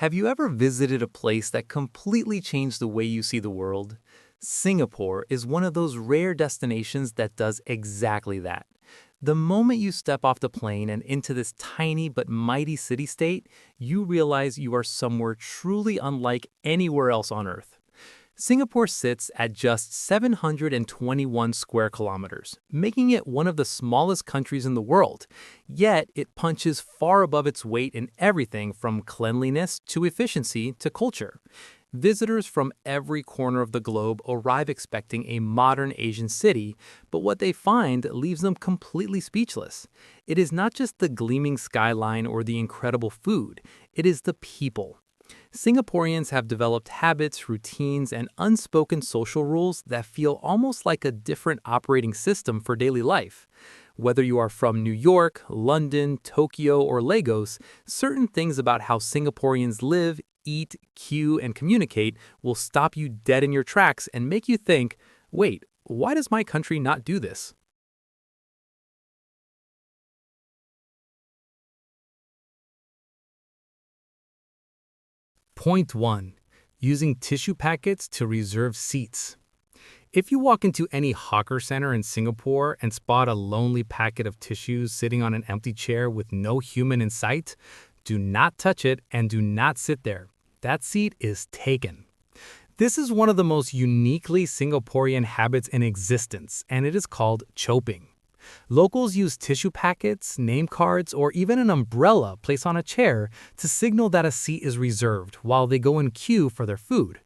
Have you ever visited a place that completely changed the way you see the world? Singapore is one of those rare destinations that does exactly that. The moment you step off the plane and into this tiny but mighty city-state, you realize you are somewhere truly unlike anywhere else on Earth. Singapore sits at just 721 square kilometers, making it one of the smallest countries in the world. Yet, it punches far above its weight in everything from cleanliness to efficiency to culture. Visitors from every corner of the globe arrive expecting a modern Asian city, but what they find leaves them completely speechless. It is not just the gleaming skyline or the incredible food, it is the people. Singaporeans have developed habits, routines, and unspoken social rules that feel almost like a different operating system for daily life. Whether you are from New York, London, Tokyo, or Lagos, certain things about how Singaporeans live, eat, queue, and communicate will stop you dead in your tracks and make you think, wait, why does my country not do this? Point 1. Using tissue packets to reserve seats. If you walk into any hawker center in Singapore and spot a lonely packet of tissues sitting on an empty chair with no human in sight, do not touch it and do not sit there. That seat is taken. This is one of the most uniquely Singaporean habits in existence, and it is called choping. Locals use tissue packets, name cards, or even an umbrella placed on a chair to signal that a seat is reserved while they go in queue for their food.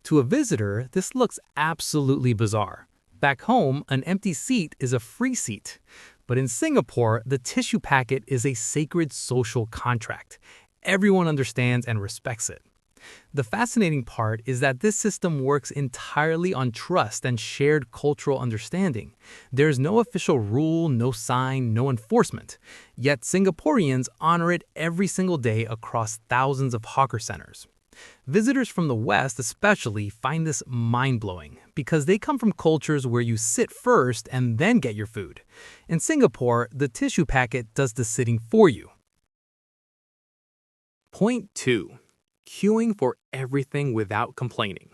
To a visitor, this looks absolutely bizarre. Back home, an empty seat is a free seat. But in Singapore, the tissue packet is a sacred social contract. Everyone understands and respects it. The fascinating part is that this system works entirely on trust and shared cultural understanding. There's no official rule, no sign, no enforcement. Yet Singaporeans honor it every single day across thousands of hawker centers. Visitors from the West especially find this mind-blowing because they come from cultures where you sit first and then get your food. In Singapore, the tissue packet does the sitting for you. Point 2. Queuing for everything without complaining.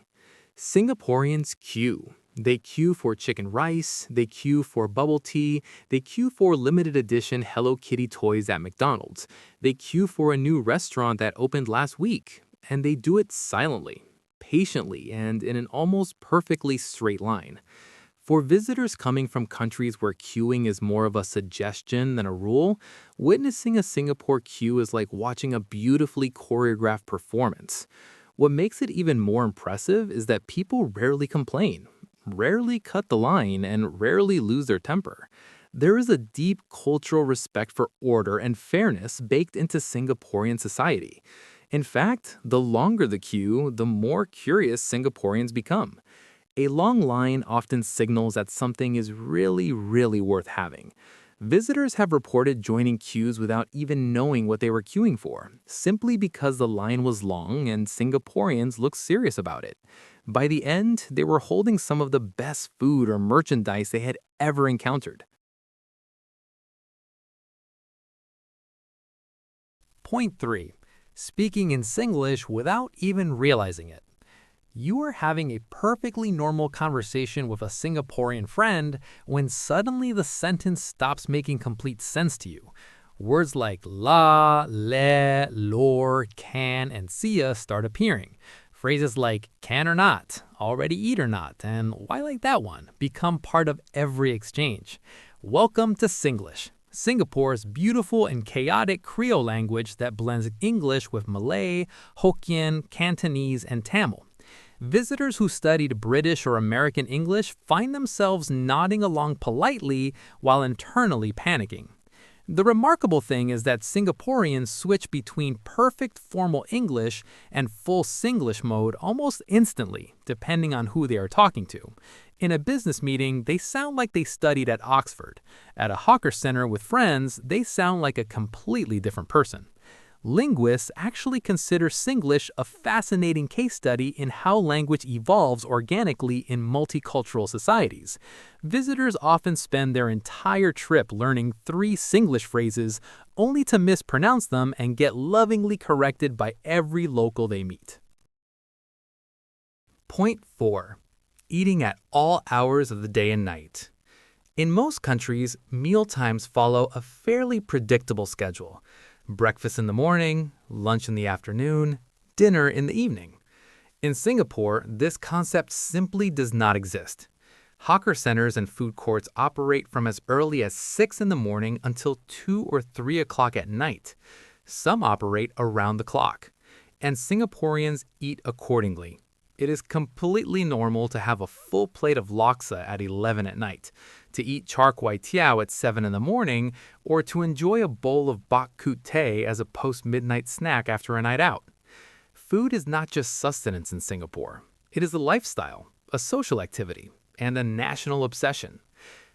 Singaporeans queue. They queue for chicken rice, they queue for bubble tea, they queue for limited edition Hello Kitty toys at McDonald's, they queue for a new restaurant that opened last week, and they do it silently, patiently, and in an almost perfectly straight line. For visitors coming from countries where queuing is more of a suggestion than a rule, witnessing a Singapore queue is like watching a beautifully choreographed performance. What makes it even more impressive is that people rarely complain, rarely cut the line, and rarely lose their temper. There is a deep cultural respect for order and fairness baked into Singaporean society. In fact, the longer the queue, the more curious Singaporeans become. A long line often signals that something is really worth having. Visitors have reported joining queues without even knowing what they were queuing for, simply because the line was long and Singaporeans looked serious about it. By the end, they were holding some of the best food or merchandise they had ever encountered. Point 3. Speaking in Singlish without even realizing it. You are having a perfectly normal conversation with a Singaporean friend when suddenly the sentence stops making complete sense to you. Words like la, le, lor, can, and sia start appearing. Phrases like can or not, already eat or not, and why like that one become part of every exchange. Welcome to Singlish, Singapore's beautiful and chaotic Creole language that blends English with Malay, Hokkien, Cantonese, and Tamil. Visitors who studied British or American English find themselves nodding along politely while internally panicking. The remarkable thing is that Singaporeans switch between perfect formal English and full Singlish mode almost instantly, depending on who they are talking to. In a business meeting, they sound like they studied at Oxford. At a hawker center with friends, they sound like a completely different person. Linguists actually consider Singlish a fascinating case study in how language evolves organically in multicultural societies. Visitors often spend their entire trip learning 3 Singlish phrases only to mispronounce them and get lovingly corrected by every local they meet. Point 4. Eating at all hours of the day and night. In most countries, meal times follow a fairly predictable schedule. Breakfast in the morning, lunch in the afternoon, dinner in the evening. In Singapore, this concept simply does not exist. Hawker centers and food courts operate from as early as 6 in the morning until 2 or 3 o'clock at night. Some operate around the clock. And Singaporeans eat accordingly. It is completely normal to have a full plate of laksa at 11 at night, to eat char kway teow at 7 in the morning, or to enjoy a bowl of bak kut teh as a post-midnight snack after a night out. Food is not just sustenance in Singapore. It is a lifestyle, a social activity, and a national obsession.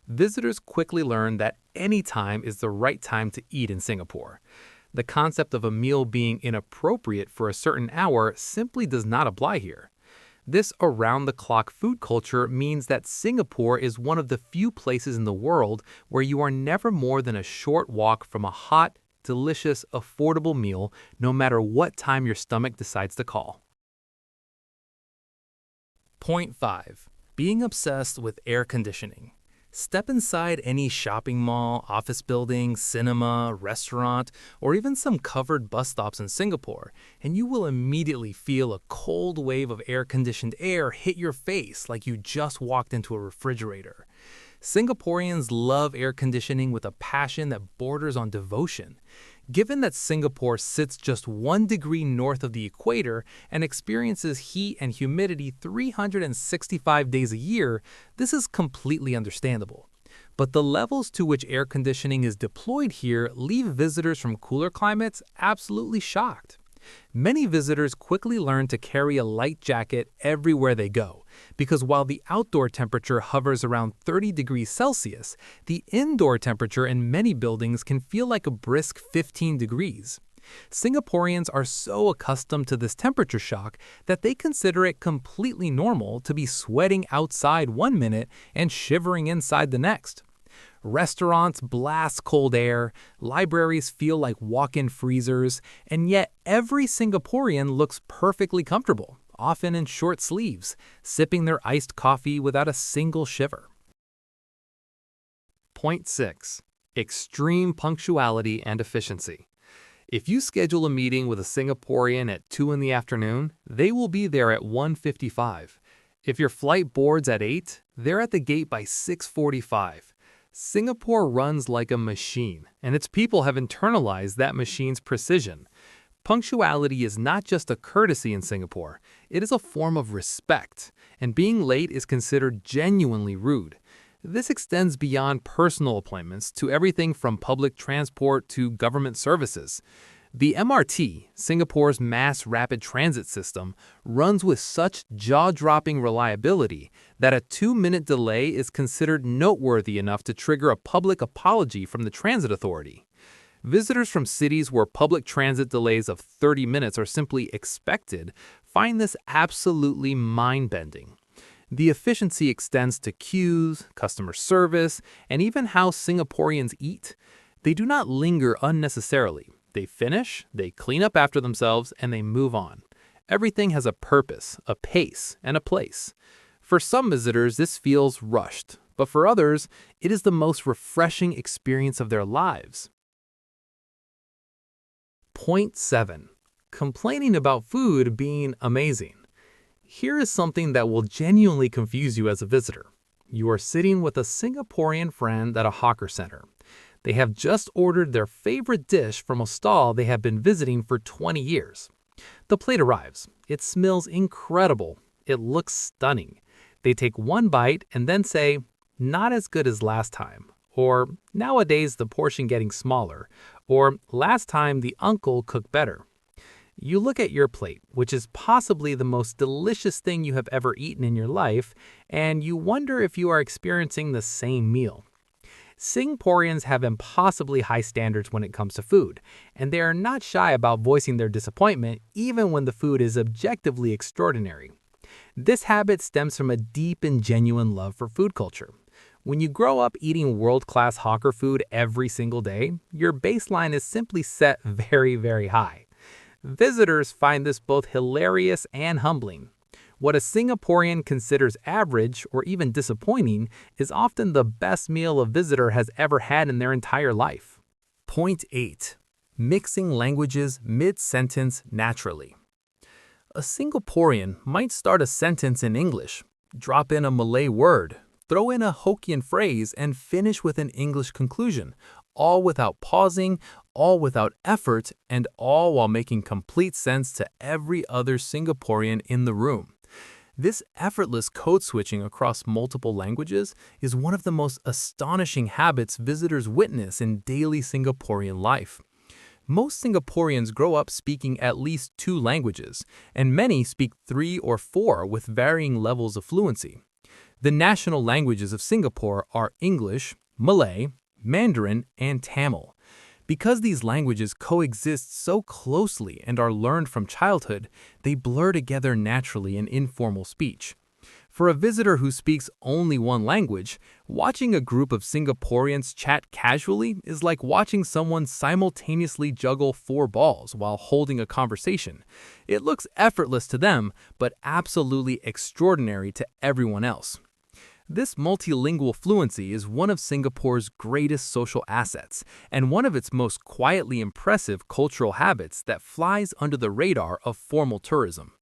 Visitors quickly learn that any time is the right time to eat in Singapore. The concept of a meal being inappropriate for a certain hour simply does not apply here. This around-the-clock food culture means that Singapore is one of the few places in the world where you are never more than a short walk from a hot, delicious, affordable meal, no matter what time your stomach decides to call. Point 5. Being obsessed with air conditioning. Step inside any shopping mall, office building, cinema, restaurant, or even some covered bus stops in Singapore, and you will immediately feel a cold wave of air-conditioned air hit your face like you just walked into a refrigerator. Singaporeans love air conditioning with a passion that borders on devotion. Given that Singapore sits just 1 degree north of the equator and experiences heat and humidity 365 days a year, this is completely understandable. But the levels to which air conditioning is deployed here leave visitors from cooler climates absolutely shocked. Many visitors quickly learn to carry a light jacket everywhere they go, because while the outdoor temperature hovers around 30 degrees Celsius, the indoor temperature in many buildings can feel like a brisk 15 degrees. Singaporeans are so accustomed to this temperature shock that they consider it completely normal to be sweating outside 1 minute and shivering inside the next. Restaurants blast cold air, libraries feel like walk-in freezers, and yet every Singaporean looks perfectly comfortable, often in short sleeves, sipping their iced coffee without a single shiver. Point 6. Extreme punctuality and efficiency. If you schedule a meeting with a Singaporean at 2 in the afternoon, they will be there at 1:55. If your flight boards at 8, they're at the gate by 6:45. Singapore runs like a machine, and its people have internalized that machine's precision. Punctuality is not just a courtesy in Singapore, it is a form of respect, and being late is considered genuinely rude. This extends beyond personal appointments to everything from public transport to government services. The MRT, Singapore's mass rapid transit system, runs with such jaw-dropping reliability that a 2-minute delay is considered noteworthy enough to trigger a public apology from the transit authority. Visitors from cities where public transit delays of 30 minutes are simply expected find this absolutely mind-bending. The efficiency extends to queues, customer service, and even how Singaporeans eat. They do not linger unnecessarily. They finish, they clean up after themselves, and they move on. Everything has a purpose, a pace, and a place. For some visitors, this feels rushed, but for others, it is the most refreshing experience of their lives. Point 7. Complaining about food being amazing. Here is something that will genuinely confuse you as a visitor. You are sitting with a Singaporean friend at a hawker center. They have just ordered their favorite dish from a stall they have been visiting for 20 years. The plate arrives. It smells incredible. It looks stunning. They take one bite and then say, "Not as good as last time," or "Nowadays the portion getting smaller," or "Last time the uncle cooked better." You look at your plate, which is possibly the most delicious thing you have ever eaten in your life, and you wonder if you are experiencing the same meal. Singaporeans have impossibly high standards when it comes to food, and they are not shy about voicing their disappointment even when the food is objectively extraordinary. This habit stems from a deep and genuine love for food culture. When you grow up eating world-class hawker food every single day, your baseline is simply set very, very high. Visitors find this both hilarious and humbling. What a Singaporean considers average or even disappointing is often the best meal a visitor has ever had in their entire life. Point 8. Mixing languages mid-sentence naturally. A Singaporean might start a sentence in English, drop in a Malay word, throw in a Hokkien phrase, and finish with an English conclusion, all without pausing, all without effort, and all while making complete sense to every other Singaporean in the room. This effortless code switching across multiple languages is one of the most astonishing habits visitors witness in daily Singaporean life. Most Singaporeans grow up speaking at least 2 languages, and many speak 3 or 4 with varying levels of fluency. The national languages of Singapore are English, Malay, Mandarin, and Tamil. Because these languages coexist so closely and are learned from childhood, they blur together naturally in informal speech. For a visitor who speaks only one language, watching a group of Singaporeans chat casually is like watching someone simultaneously juggle 4 balls while holding a conversation. It looks effortless to them, but absolutely extraordinary to everyone else. This multilingual fluency is one of Singapore's greatest social assets and one of its most quietly impressive cultural habits that flies under the radar of formal tourism.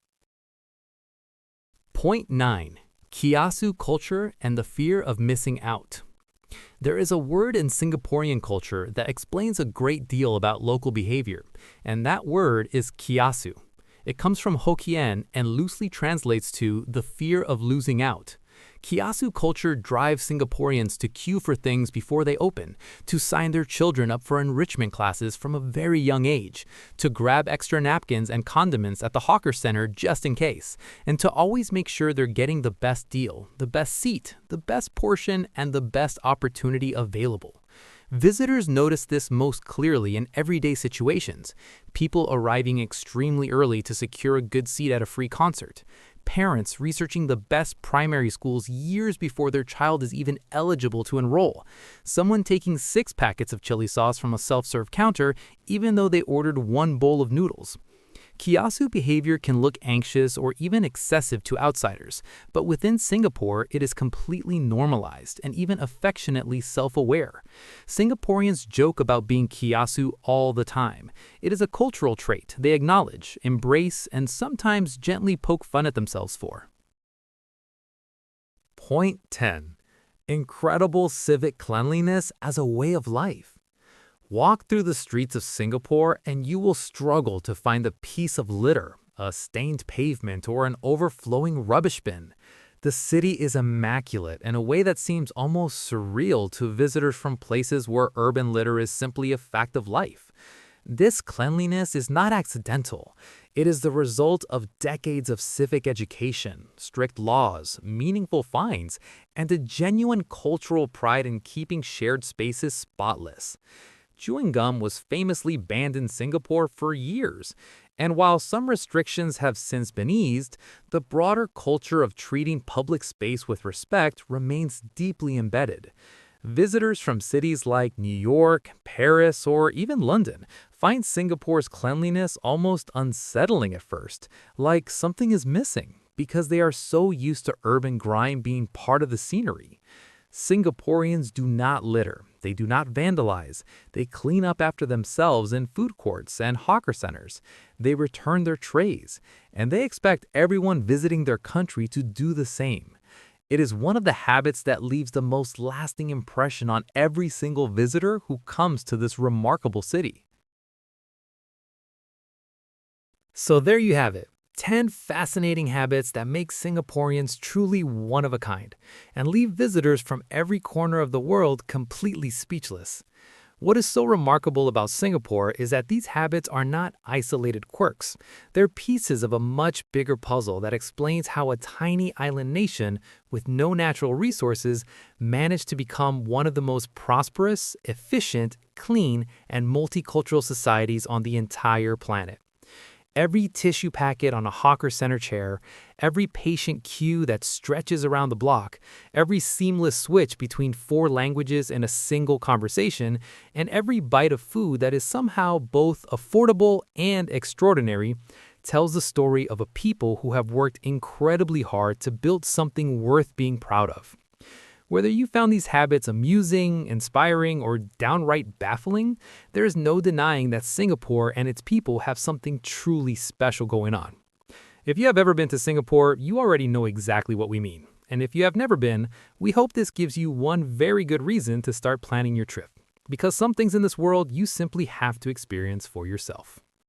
Point 9. Kiasu culture and the fear of missing out. There is a word in Singaporean culture that explains a great deal about local behavior, and that word is Kiasu. It comes from Hokkien and loosely translates to the fear of losing out. Kiasu culture drives Singaporeans to queue for things before they open, to sign their children up for enrichment classes from a very young age, to grab extra napkins and condiments at the hawker center just in case, and to always make sure they're getting the best deal, the best seat, the best portion, and the best opportunity available. Visitors notice this most clearly in everyday situations. People arriving extremely early to secure a good seat at a free concert. Parents researching the best primary schools years before their child is even eligible to enroll. Someone taking 6 packets of chili sauce from a self-serve counter even though they ordered 1 bowl of noodles. Kiasu behavior can look anxious or even excessive to outsiders, but within Singapore, it is completely normalized and even affectionately self-aware. Singaporeans joke about being Kiasu all the time. It is a cultural trait they acknowledge, embrace, and sometimes gently poke fun at themselves for. Point 10. Incredible civic cleanliness as a way of life. Walk through the streets of Singapore and you will struggle to find a piece of litter, a stained pavement, or an overflowing rubbish bin. The city is immaculate in a way that seems almost surreal to visitors from places where urban litter is simply a fact of life. This cleanliness is not accidental. It is the result of decades of civic education, strict laws, meaningful fines, and a genuine cultural pride in keeping shared spaces spotless. Chewing gum was famously banned in Singapore for years, and while some restrictions have since been eased, the broader culture of treating public space with respect remains deeply embedded. Visitors from cities like New York, Paris, or even London find Singapore's cleanliness almost unsettling at first, like something is missing, because they are so used to urban grime being part of the scenery. Singaporeans do not litter, they do not vandalize, they clean up after themselves in food courts and hawker centers, they return their trays, and they expect everyone visiting their country to do the same. It is one of the habits that leaves the most lasting impression on every single visitor who comes to this remarkable city. So there you have it. 10 fascinating habits that make Singaporeans truly one of a kind and leave visitors from every corner of the world completely speechless. What is so remarkable about Singapore is that these habits are not isolated quirks. They're pieces of a much bigger puzzle that explains how a tiny island nation with no natural resources managed to become one of the most prosperous, efficient, clean, and multicultural societies on the entire planet. Every tissue packet on a hawker center chair, every patient queue that stretches around the block, every seamless switch between 4 languages in a single conversation, and every bite of food that is somehow both affordable and extraordinary tells the story of a people who have worked incredibly hard to build something worth being proud of. Whether you found these habits amusing, inspiring, or downright baffling, there is no denying that Singapore and its people have something truly special going on. If you have ever been to Singapore, you already know exactly what we mean. And if you have never been, we hope this gives you one very good reason to start planning your trip. Because some things in this world you simply have to experience for yourself.